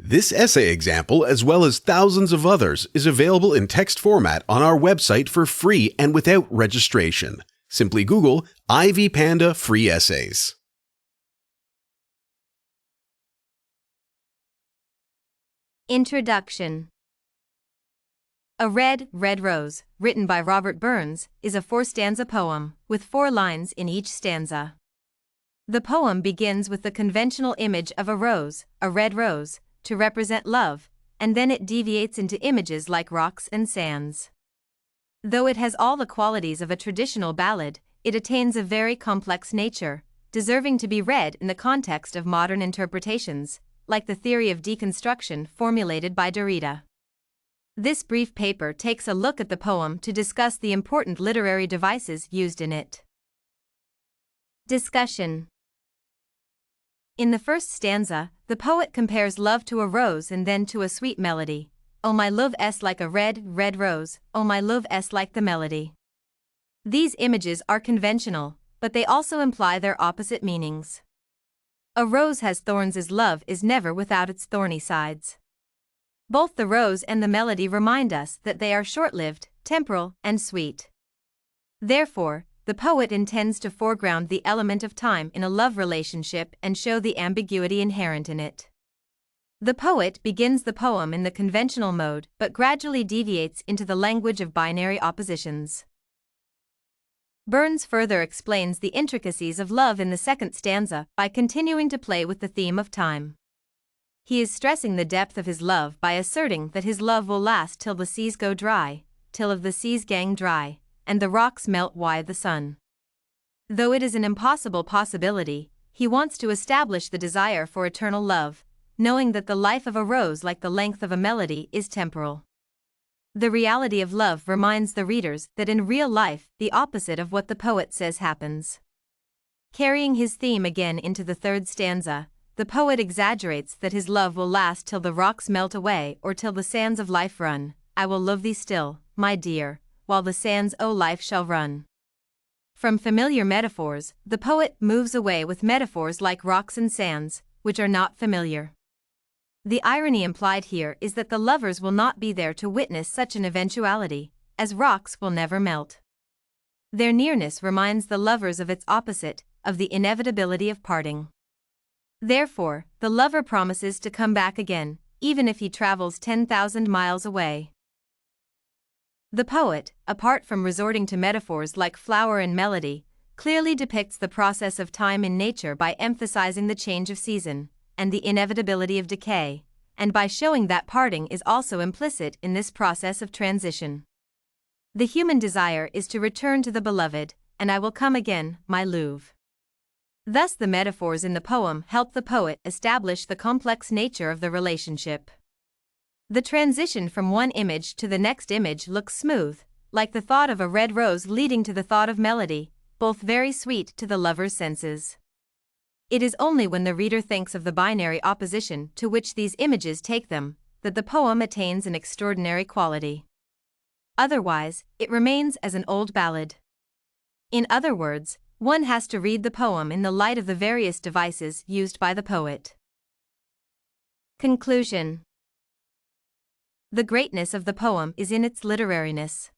This essay example, as well as thousands of others, is available in text format on our website for free and without registration. Simply Google Ivy Panda Free Essays. Introduction. A Red, Red Rose, written by Robert Burns, is a 4-stanza poem, with 4 lines in each stanza. The poem begins with the conventional image of a rose, a red rose, to represent love, and then it deviates into images like rocks and sands. Though it has all the qualities of a traditional ballad, it attains a very complex nature, deserving to be read in the context of modern interpretations, like the theory of deconstruction formulated by Derrida. This brief paper takes a look at the poem to discuss the important literary devices used in it. Discussion. In the first stanza, the poet compares love to a rose and then to a sweet melody. Oh, my love is like a red, red rose, oh, my love is like the melody. These images are conventional, but they also imply their opposite meanings. A rose has thorns as love is never without its thorny sides. Both the rose and the melody remind us that they are short-lived, temporal, and sweet. Therefore, the poet intends to foreground the element of time in a love relationship and show the ambiguity inherent in it. The poet begins the poem in the conventional mode but gradually deviates into the language of binary oppositions. Burns further explains the intricacies of love in the second stanza by continuing to play with the theme of time. He is stressing the depth of his love by asserting that his love will last till the seas go dry, till of the seas gang dry, and the rocks melt wi' the sun. Though it is an impossible possibility, he wants to establish the desire for eternal love, knowing that the life of a rose, like the length of a melody, is temporal. The reality of love reminds the readers that in real life, the opposite of what the poet says happens. Carrying his theme again into the third stanza, the poet exaggerates that his love will last till the rocks melt away or till the sands of life run. I will love thee still, my dear, while the sands o' life shall run. From familiar metaphors, the poet moves away with metaphors like rocks and sands, which are not familiar. The irony implied here is that the lovers will not be there to witness such an eventuality, as rocks will never melt. Their nearness reminds the lovers of its opposite, of the inevitability of parting. Therefore, the lover promises to come back again, even if he travels 10,000 miles away. The poet, apart from resorting to metaphors like flower and melody, clearly depicts the process of time in nature by emphasizing the change of season, and the inevitability of decay, and by showing that parting is also implicit in this process of transition. The human desire is to return to the beloved, and I will come again, my Louvre. Thus the metaphors in the poem help the poet establish the complex nature of the relationship. The transition from one image to the next image looks smooth, like the thought of a red rose leading to the thought of melody, both very sweet to the lover's senses. It is only when the reader thinks of the binary opposition to which these images take them, that the poem attains an extraordinary quality. Otherwise, it remains as an old ballad. In other words, one has to read the poem in the light of the various devices used by the poet. Conclusion. The greatness of the poem is in its literariness.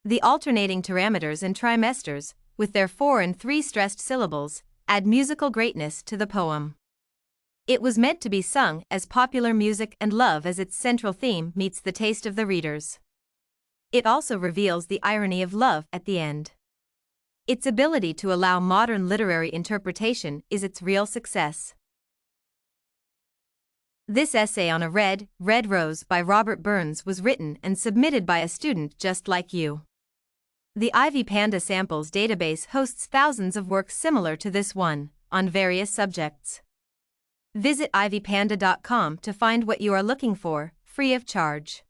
The alternating terameters and trimesters, with their 4 and 3 stressed syllables, add musical greatness to the poem. It was meant to be sung as popular music, and love as its central theme meets the taste of the readers. It also reveals the irony of love at the end. Its ability to allow modern literary interpretation is its real success. This essay on A Red, Red Rose by Robert Burns was written and submitted by a student just like you. The Ivy Panda Samples database hosts thousands of works similar to this one, on various subjects. Visit ivypanda.com to find what you are looking for, free of charge.